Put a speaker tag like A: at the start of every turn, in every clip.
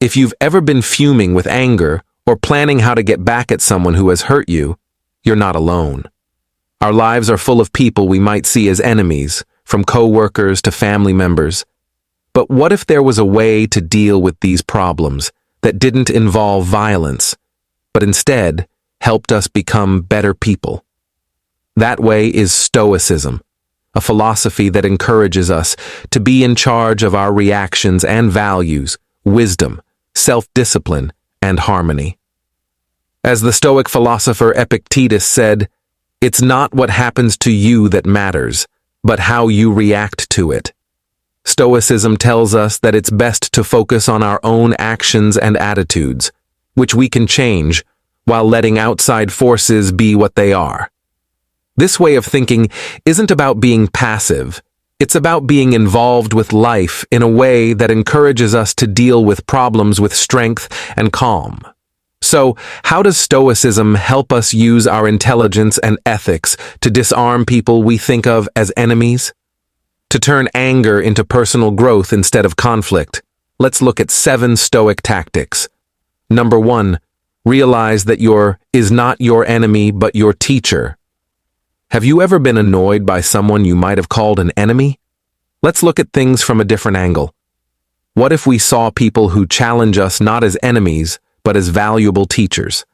A: If you've ever been fuming with anger or planning how to get back at someone who has hurt you, you're not alone. Our lives are full of people we might see as enemies, from coworkers to family members. But what if there was a way to deal with these problems that didn't involve violence, but instead helped us become better people? That way is Stoicism, a philosophy that encourages us to be in charge of our reactions and values, wisdom, self-discipline, and harmony. As the Stoic philosopher Epictetus said, "It's not what happens to you that matters, but how you react to it." Stoicism tells us that it's best to focus on our own actions and attitudes, which we can change, while letting outside forces be what they are. This way of thinking isn't about being passive. It's about being involved with life in a way that encourages us to deal with problems with strength and calm. So, how does Stoicism help us use our intelligence and ethics to disarm people we think of as enemies? To turn anger into personal growth instead of conflict, let's look at 7 Stoic tactics. Number 1, realize that your is not your enemy but your teacher. Have you ever been annoyed by someone you might have called an enemy? Let's look at things from a different angle. What if we saw people who challenge us not as enemies, but as valuable teachers?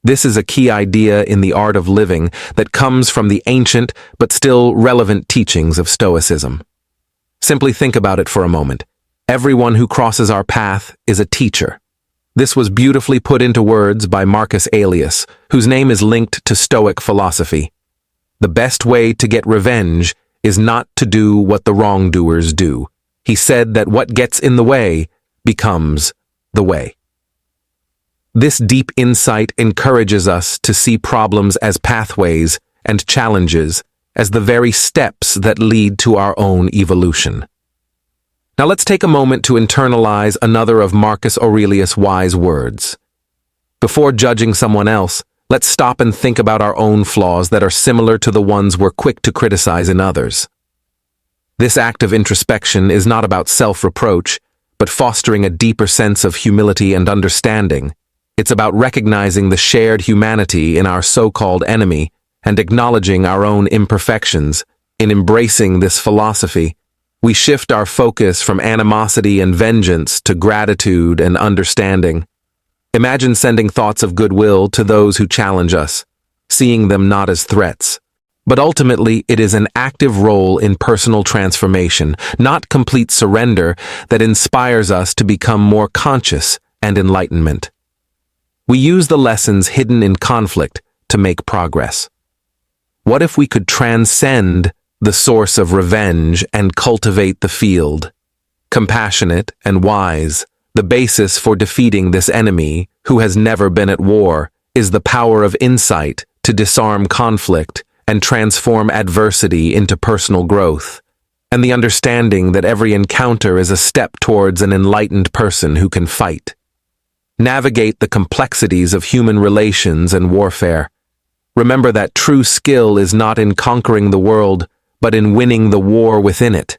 A: This is a key idea in the art of living that comes from the ancient but still relevant teachings of Stoicism. Simply think about it for a moment. Everyone who crosses our path is a teacher. This was beautifully put into words by Marcus Aurelius, whose name is linked to Stoic philosophy. The best way to get revenge is not to do what the wrongdoers do. He said that what gets in the way becomes the way. This deep insight encourages us to see problems as pathways and challenges as the very steps that lead to our own evolution. Now let's take a moment to internalize another of Marcus Aurelius' wise words. Before judging someone else, let's stop and think about our own flaws that are similar to the ones we're quick to criticize in others. This act of introspection is not about self-reproach, but fostering a deeper sense of humility and understanding. It's about recognizing the shared humanity in our so-called enemy and acknowledging our own imperfections. In embracing this philosophy, we shift our focus from animosity and vengeance to gratitude and understanding. Imagine sending thoughts of goodwill to those who challenge us, seeing them not as threats. But ultimately, it is an active role in personal transformation, not complete surrender, that inspires us to become more conscious and enlightenment. We use the lessons hidden in conflict to make progress. What if we could transcend the source of revenge and cultivate the field? Compassionate and wise, the basis for defeating this enemy, who has never been at war, is the power of insight to disarm conflict and transform adversity into personal growth, and the understanding that every encounter is a step towards an enlightened person who can fight. Navigate the complexities of human relations and warfare. Remember that true skill is not in conquering the world, but in winning the war within it.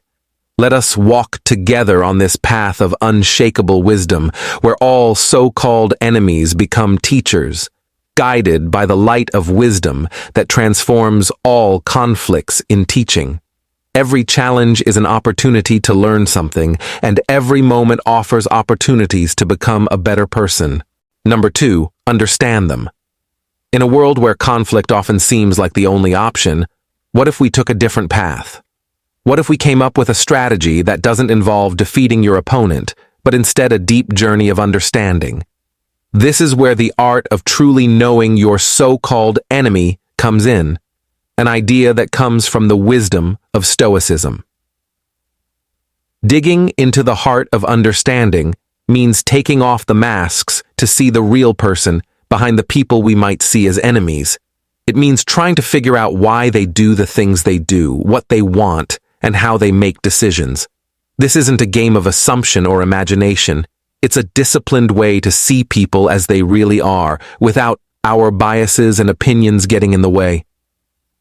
A: Let us walk together on this path of unshakable wisdom, where all so-called enemies become teachers, guided by the light of wisdom that transforms all conflicts in teaching. Every challenge is an opportunity to learn something, and every moment offers opportunities to become a better person. Number 2, understand them. In a world where conflict often seems like the only option, what if we took a different path? What if we came up with a strategy that doesn't involve defeating your opponent, but instead a deep journey of understanding? This is where the art of truly knowing your so-called enemy comes in, an idea that comes from the wisdom of Stoicism. Digging into the heart of understanding means taking off the masks to see the real person behind the people we might see as enemies. It means trying to figure out why they do the things they do, what they want, and how they make decisions. This isn't a game of assumption or imagination. It's a disciplined way to see people as they really are, without our biases and opinions getting in the way.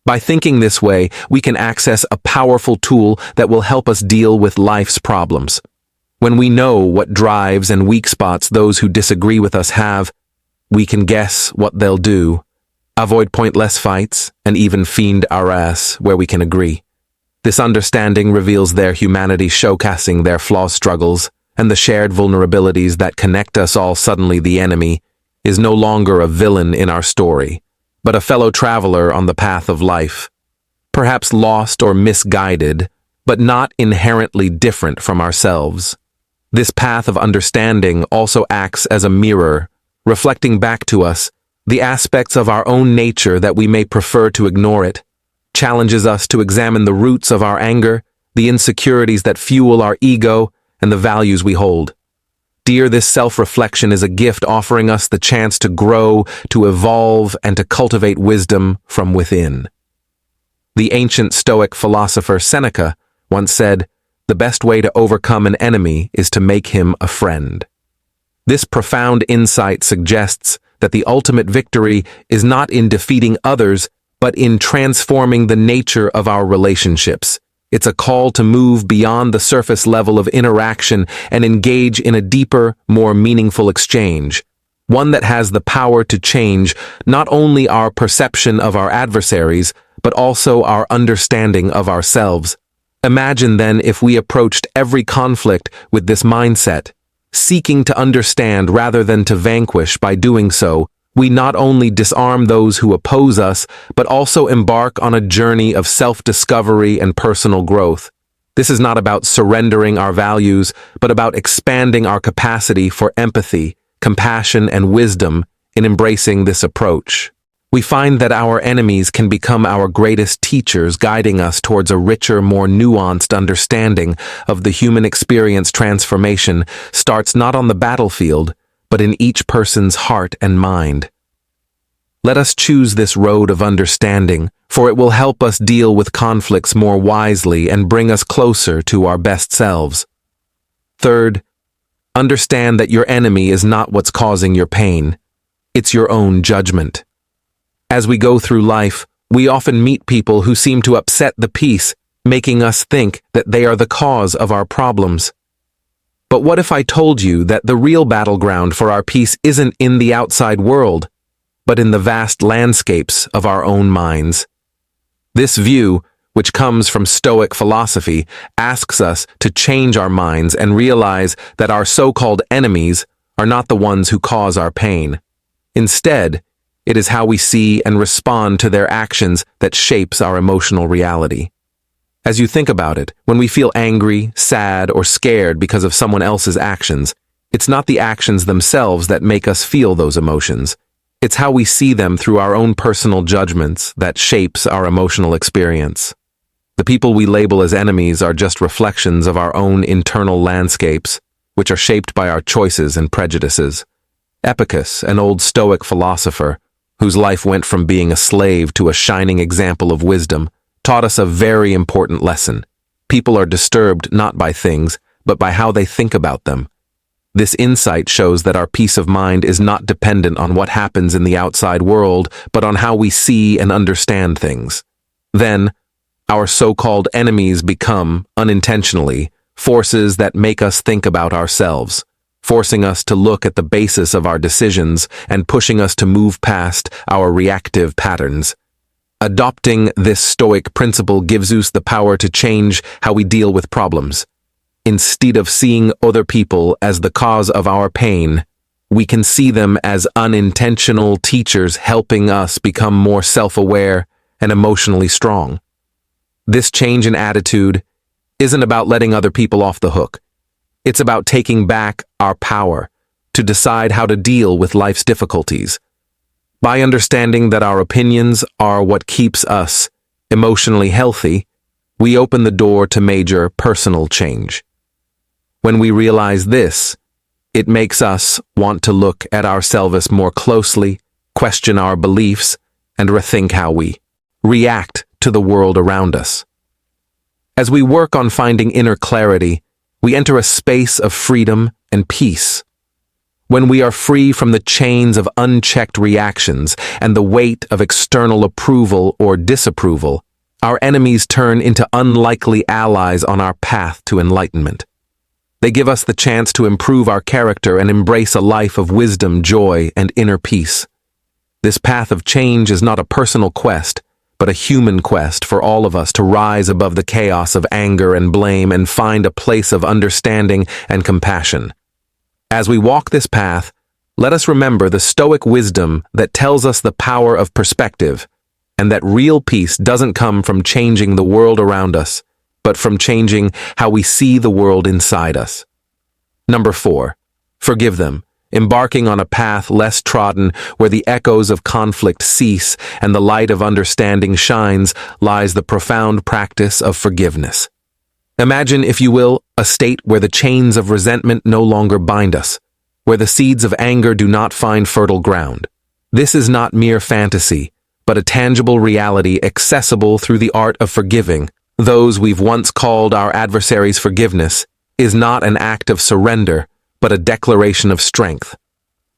A: By thinking this way, we can access a powerful tool that will help us deal with life's problems. When we know what drives and weak spots those who disagree with us have, we can guess what they'll do, avoid pointless fights, and even fiend our ass where we can agree. This understanding reveals their humanity, showcasing their flawed struggles and the shared vulnerabilities that connect us all. Suddenly, the enemy is no longer a villain in our story, but a fellow traveler on the path of life, perhaps lost or misguided, but not inherently different from ourselves. This path of understanding also acts as a mirror, reflecting back to us the aspects of our own nature that we may prefer to ignore. It challenges us to examine the roots of our anger, the insecurities that fuel our ego, and the values we hold. Dear, this self-reflection is a gift, offering us the chance to grow, to evolve, and to cultivate wisdom from within. The ancient Stoic philosopher Seneca once said, "The best way to overcome an enemy is to make him a friend." This profound insight suggests that the ultimate victory is not in defeating others, but in transforming the nature of our relationships. It's a call to move beyond the surface level of interaction and engage in a deeper, more meaningful exchange, one that has the power to change not only our perception of our adversaries, but also our understanding of ourselves. Imagine then if we approached every conflict with this mindset, seeking to understand rather than to vanquish. By doing so, we not only disarm those who oppose us, but also embark on a journey of self-discovery and personal growth. This is not about surrendering our values, but about expanding our capacity for empathy, compassion, and wisdom in embracing this approach. We find that our enemies can become our greatest teachers, guiding us towards a richer, more nuanced understanding of the human experience. Transformation starts not on the battlefield, but in each person's heart and mind. Let us choose this road of understanding, for it will help us deal with conflicts more wisely and bring us closer to our best selves. Third, understand that your enemy is not what's causing your pain. It's your own judgment. As we go through life, we often meet people who seem to upset the peace, making us think that they are the cause of our problems. But what if I told you that the real battleground for our peace isn't in the outside world, but in the vast landscapes of our own minds? This view, which comes from Stoic philosophy, asks us to change our minds and realize that our so-called enemies are not the ones who cause our pain. Instead, it is how we see and respond to their actions that shapes our emotional reality. As you think about it, when we feel angry, sad, or scared because of someone else's actions, it's not the actions themselves that make us feel those emotions. It's how we see them through our own personal judgments that shapes our emotional experience. The people we label as enemies are just reflections of our own internal landscapes, which are shaped by our choices and prejudices. Epicus, an old Stoic philosopher, whose life went from being a slave to a shining example of wisdom, taught us a very important lesson. People are disturbed not by things, but by how they think about them. This insight shows that our peace of mind is not dependent on what happens in the outside world, but on how we see and understand things. Then, our so-called enemies become, unintentionally, forces that make us think about ourselves, forcing us to look at the basis of our decisions and pushing us to move past our reactive patterns. Adopting this Stoic principle gives us the power to change how we deal with problems. Instead of seeing other people as the cause of our pain, we can see them as unintentional teachers helping us become more self-aware and emotionally strong. This change in attitude isn't about letting other people off the hook. It's about taking back our power to decide how to deal with life's difficulties. By understanding that our opinions are what keeps us emotionally healthy, we open the door to major personal change. When we realize this, it makes us want to look at ourselves more closely, question our beliefs, and rethink how we react to the world around us. As we work on finding inner clarity, we enter a space of freedom and peace. When we are free from the chains of unchecked reactions and the weight of external approval or disapproval, our enemies turn into unlikely allies on our path to enlightenment. They give us the chance to improve our character and embrace a life of wisdom, joy, and inner peace. This path of change is not a personal quest, but a human quest for all of us to rise above the chaos of anger and blame and find a place of understanding and compassion. As we walk this path, let us remember the Stoic wisdom that tells us the power of perspective, and that real peace doesn't come from changing the world around us, but from changing how we see the world inside us. Number 4, forgive them. Embarking on a path less trodden, where the echoes of conflict cease and the light of understanding shines, lies the profound practice of forgiveness. Imagine, if you will, a state where the chains of resentment no longer bind us, where the seeds of anger do not find fertile ground. This is not mere fantasy, but a tangible reality accessible through the art of forgiving those we've once called our adversaries. Forgiveness is not an act of surrender, but a declaration of strength.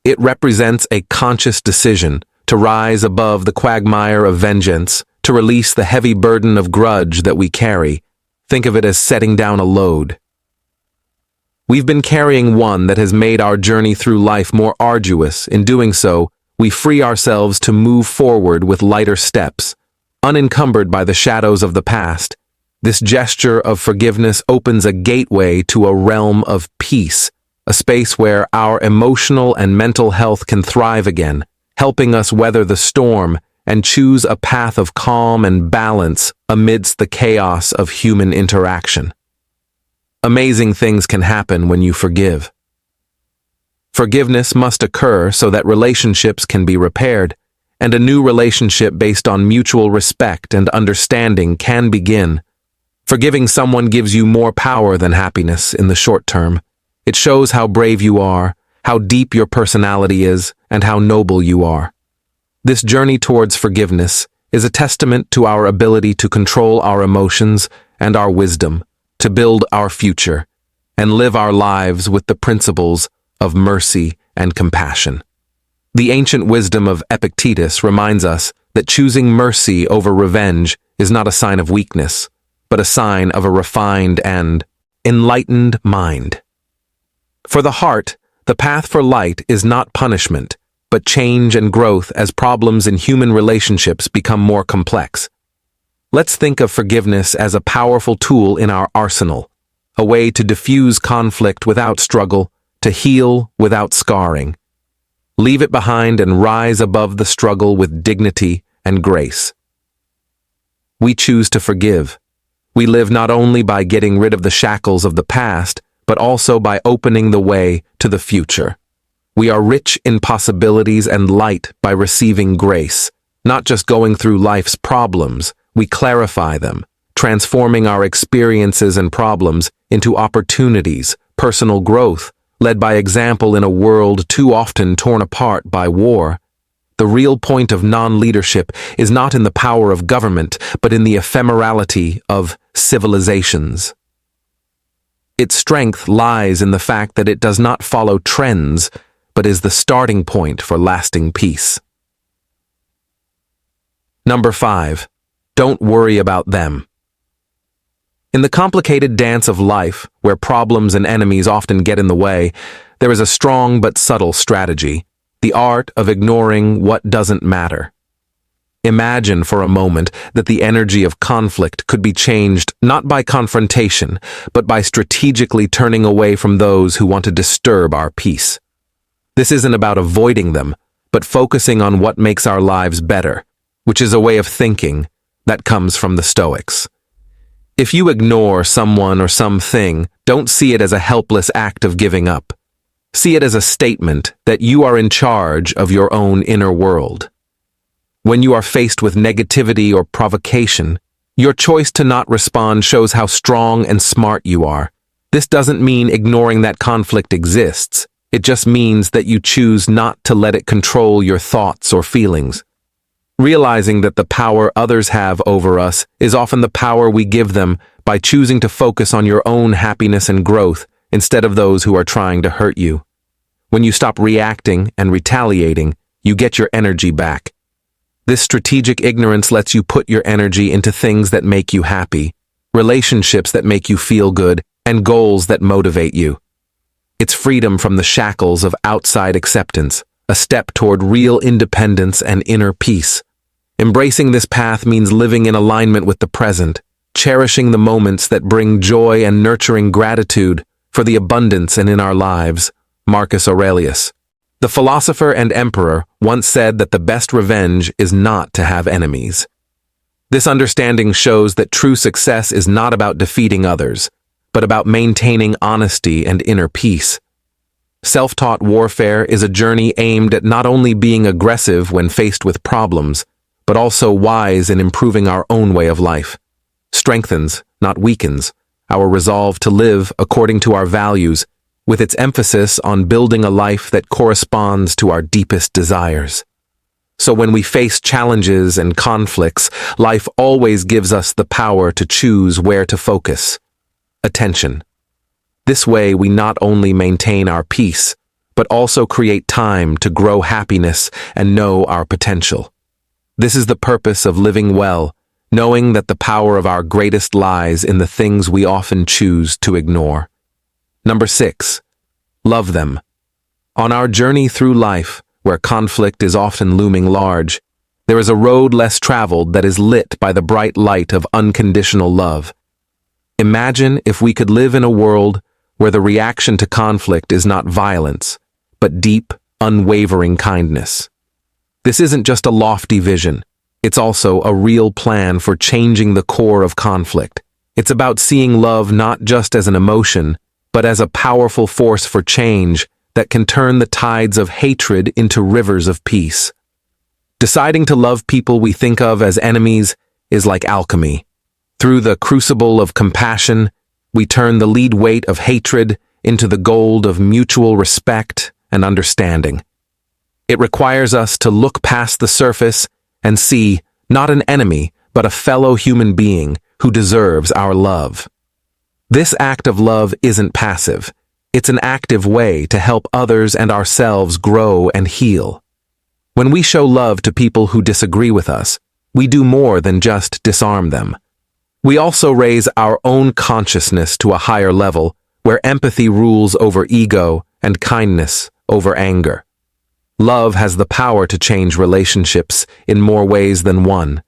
A: It represents a conscious decision to rise above the quagmire of vengeance, to release the heavy burden of grudge that we carry. Think of it as setting down a load. We've been carrying one that has made our journey through life more arduous. In doing so, we free ourselves to move forward with lighter steps, unencumbered by the shadows of the past. This gesture of forgiveness opens a gateway to a realm of peace, a space where our emotional and mental health can thrive again, helping us weather the storm and choose a path of calm and balance amidst the chaos of human interaction. Amazing things can happen when you forgive. Forgiveness must occur so that relationships can be repaired, and a new relationship based on mutual respect and understanding can begin. Forgiving someone gives you more power than happiness in the short term. It shows how brave you are, how deep your personality is, and how noble you are. This journey towards forgiveness is a testament to our ability to control our emotions and our wisdom, to build our future, and live our lives with the principles of mercy and compassion. The ancient wisdom of Epictetus reminds us that choosing mercy over revenge is not a sign of weakness, but a sign of a refined and enlightened mind. For the heart, the path for light is not punishment, but change and growth as problems in human relationships become more complex. Let's think of forgiveness as a powerful tool in our arsenal, a way to diffuse conflict without struggle, to heal without scarring. Leave it behind and rise above the struggle with dignity and grace. We choose to forgive. We live not only by getting rid of the shackles of the past, but also by opening the way to the future. We are rich in possibilities and light by receiving grace, not just going through life's problems. We clarify them, transforming our experiences and problems into opportunities, personal growth, led by example in a world too often torn apart by war. The real point of non-leadership is not in the power of government, but in the ephemerality of civilizations. Its strength lies in the fact that it does not follow trends, but is the starting point for lasting peace. Number 5, don't worry about them. In the complicated dance of life, where problems and enemies often get in the way, there is a strong but subtle strategy, the art of ignoring what doesn't matter. Imagine for a moment that the energy of conflict could be changed not by confrontation, but by strategically turning away from those who want to disturb our peace. This isn't about avoiding them, but focusing on what makes our lives better, which is a way of thinking that comes from the Stoics. If you ignore someone or something, don't see it as a helpless act of giving up. See it as a statement that you are in charge of your own inner world. When you are faced with negativity or provocation, your choice to not respond shows how strong and smart you are. This doesn't mean ignoring that conflict exists. It just means that you choose not to let it control your thoughts or feelings. Realizing that the power others have over us is often the power we give them by choosing to focus on your own happiness and growth instead of those who are trying to hurt you. When you stop reacting and retaliating, you get your energy back. This strategic ignorance lets you put your energy into things that make you happy, relationships that make you feel good, and goals that motivate you. It's freedom from the shackles of outside acceptance, a step toward real independence and inner peace. Embracing this path means living in alignment with the present, cherishing the moments that bring joy and nurturing gratitude for the abundance in our lives. Marcus Aurelius, the philosopher and emperor, once said that the best revenge is not to have enemies. This understanding shows that true success is not about defeating others, but about maintaining honesty and inner peace. Self-taught warfare is a journey aimed at not only being aggressive when faced with problems, but also wise in improving our own way of life. Strengthens, not weakens, our resolve to live according to our values, with its emphasis on building a life that corresponds to our deepest desires. So when we face challenges and conflicts, life always gives us the power to choose where to focus. Attention. This way we not only maintain our peace, but also create time to grow happiness and know our potential. This is the purpose of living well, knowing that the power of our greatest lies in the things we often choose to ignore. Number 6. Love them. On our journey through life, where conflict is often looming large, there is a road less traveled that is lit by the bright light of unconditional love. Imagine if we could live in a world where the reaction to conflict is not violence, but deep, unwavering kindness. This isn't just a lofty vision. It's also a real plan for changing the core of conflict. It's about seeing love not just as an emotion, but as a powerful force for change that can turn the tides of hatred into rivers of peace. Deciding to love people we think of as enemies is like alchemy. Through the crucible of compassion, we turn the lead weight of hatred into the gold of mutual respect and understanding. It requires us to look past the surface and see not an enemy, but a fellow human being who deserves our love. This act of love isn't passive. It's an active way to help others and ourselves grow and heal. When we show love to people who disagree with us, we do more than just disarm them. We also raise our own consciousness to a higher level, where empathy rules over ego and kindness over anger. Love has the power to change relationships in more ways than one.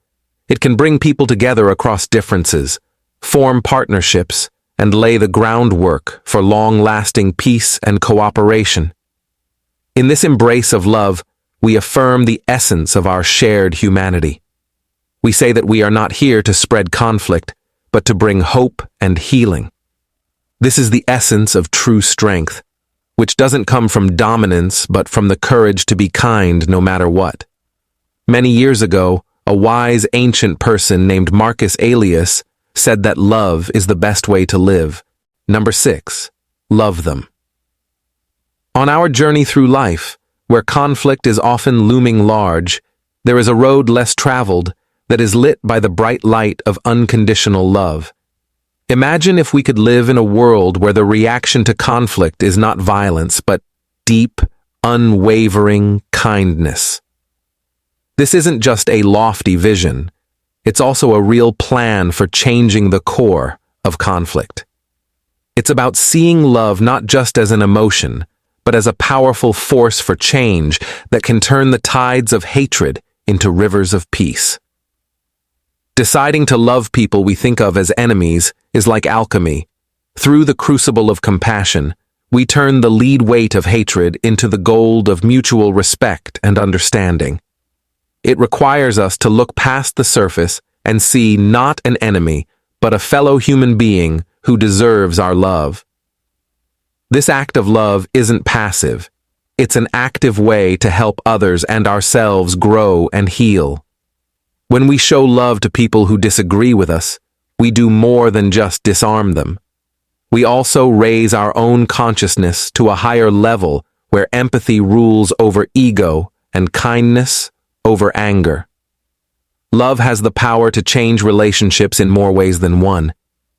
A: It can bring people together across differences, form partnerships, and lay the groundwork for long-lasting peace and cooperation. In this embrace of love, we affirm the essence of our shared humanity. We say that we are not here to spread conflict, but to bring hope and healing. This is the essence of true strength, which doesn't come from dominance, but from the courage to be kind no matter what. Many years ago, a wise ancient person named Marcus Aurelius said that love is the best way to live. Number 6. Love them. On our journey through life, where conflict is often looming large, there is a road less traveled that is lit by the bright light of unconditional love. Imagine if we could live in a world where the reaction to conflict is not violence, but deep, unwavering kindness. This isn't just a lofty vision. It's also a real plan for changing the core of conflict. It's about seeing love not just as an emotion, but as a powerful force for change that can turn the tides of hatred into rivers of peace. Deciding to love people we think of as enemies is like alchemy. Through the crucible of compassion, we turn the lead weight of hatred into the gold of mutual respect and understanding. It requires us to look past the surface and see not an enemy, but a fellow human being who deserves our love. This act of love isn't passive. It's an active way to help others and ourselves grow and heal. When we show love to people who disagree with us, we do more than just disarm them. We also raise our own consciousness to a higher level where empathy rules over ego and kindness over anger. Love has the power to change relationships in more ways than one.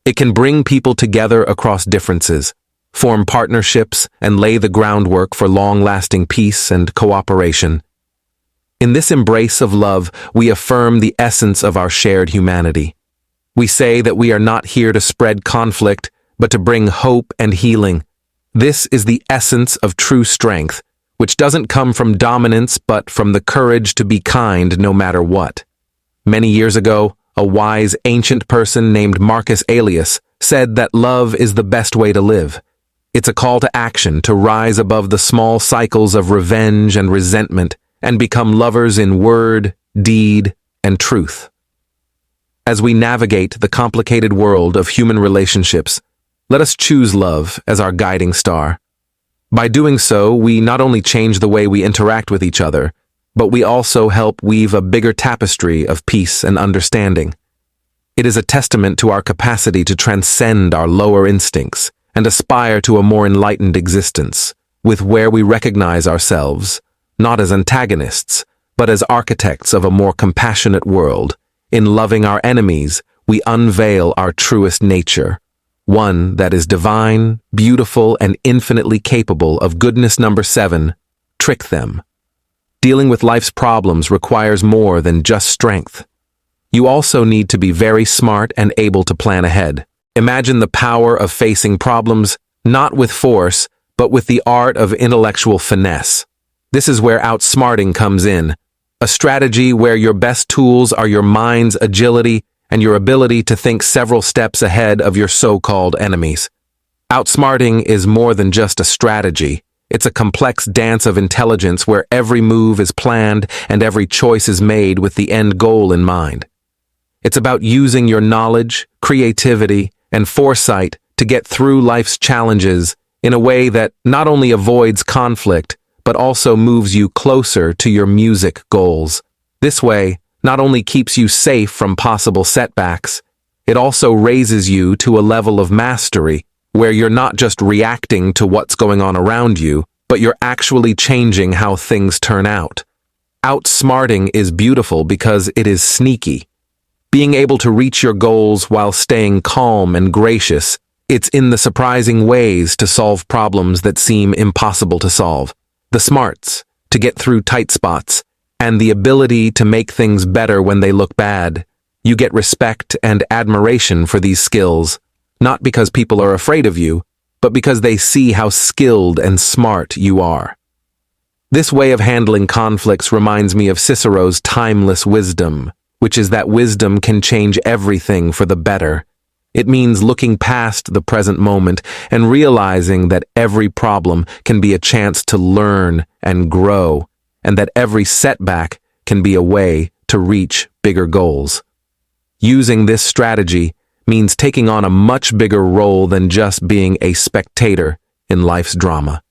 A: It can bring people together across differences, form partnerships, and lay the groundwork for long-lasting peace and cooperation. In this embrace of love, we affirm the essence of our shared humanity. We say that we are not here to spread conflict, but to bring hope and healing. This is the essence of true strength, which doesn't come from dominance but from the courage to be kind no matter what. Many years ago, a wise ancient person named Marcus Aurelius said that love is the best way to live. It's a call to action to rise above the small cycles of revenge and resentment and become lovers in word, deed, and truth. As we navigate the complicated world of human relationships, let us choose love as our guiding star. By doing so, we not only change the way we interact with each other, but we also help weave a bigger tapestry of peace and understanding. It is a testament to our capacity to transcend our lower instincts and aspire to a more enlightened existence, with where we recognize ourselves, not as antagonists, but as architects of a more compassionate world. In loving our enemies, we unveil our truest nature, one that is divine, beautiful, and infinitely capable of goodness. Number 7, trick them. Dealing with life's problems requires more than just strength. You also need to be very smart and able to plan ahead. Imagine the power of facing problems, not with force, but with the art of intellectual finesse. This is where outsmarting comes in, a strategy where your best tools are your mind's agility and your ability to think several steps ahead of your so-called enemies. Outsmarting is more than just a strategy. It's a complex dance of intelligence where every move is planned and every choice is made with the end goal in mind. It's about using your knowledge, creativity, and foresight to get through life's challenges in a way that not only avoids conflict, but also moves you closer to your music goals. This way, not only keeps you safe from possible setbacks, it also raises you to a level of mastery where you're not just reacting to what's going on around you, but you're actually changing how things turn out. Outsmarting is beautiful because it is sneaky. Being able to reach your goals while staying calm and gracious, it's in the surprising ways to solve problems that seem impossible to solve. The smarts, to get through tight spots, and the ability to make things better when they look bad. You get respect and admiration for these skills, not because people are afraid of you, but because they see how skilled and smart you are. This way of handling conflicts reminds me of Cicero's timeless wisdom, which is that wisdom can change everything for the better. It means looking past the present moment and realizing that every problem can be a chance to learn and grow, and that every setback can be a way to reach bigger goals. Using this strategy means taking on a much bigger role than just being a spectator in life's drama.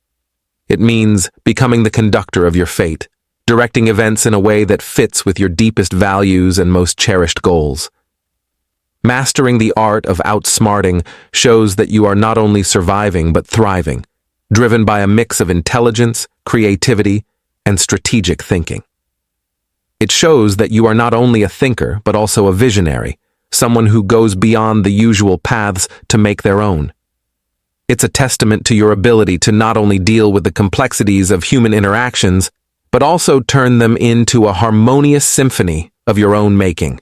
A: It means becoming the conductor of your fate, directing events in a way that fits with your deepest values and most cherished goals. Mastering the art of outsmarting shows that you are not only surviving but thriving, driven by a mix of intelligence, creativity, and strategic thinking. It shows that you are not only a thinker but also a visionary, someone who goes beyond the usual paths to make their own. It's a testament to your ability to not only deal with the complexities of human interactions, but also turn them into a harmonious symphony of your own making.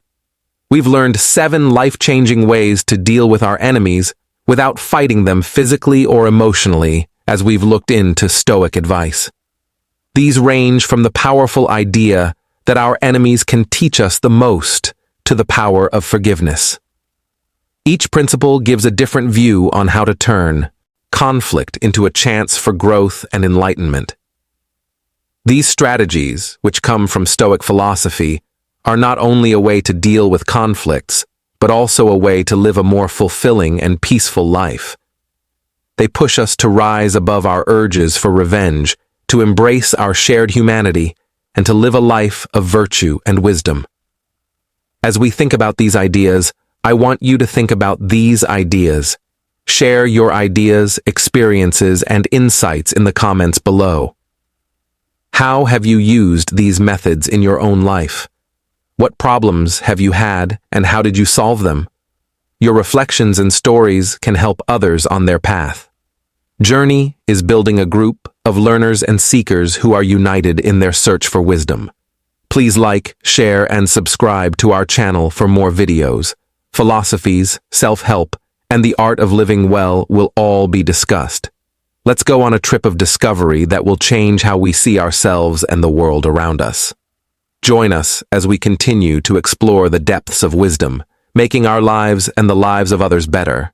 A: We've learned 7 life-changing ways to deal with our enemies without fighting them physically or emotionally as we've looked into Stoic advice. These range from the powerful idea that our enemies can teach us the most to the power of forgiveness. Each principle gives a different view on how to turn conflict into a chance for growth and enlightenment. These strategies, which come from Stoic philosophy, are not only a way to deal with conflicts, but also a way to live a more fulfilling and peaceful life. They push us to rise above our urges for revenge, to embrace our shared humanity, and to live a life of virtue and wisdom. As we think about these ideas, I want you to think about these ideas. Share your ideas, experiences, and insights in the comments below. How have you used these methods in your own life? What problems have you had, and how did you solve them? Your reflections and stories can help others on their path. Journey is building a group of learners and seekers who are united in their search for wisdom. Please like, share, and subscribe to our channel for more videos, philosophies, self-help, and the art of living well will all be discussed. Let's go on a trip of discovery that will change how we see ourselves and the world around us. Join us as we continue to explore the depths of wisdom, making our lives and the lives of others better.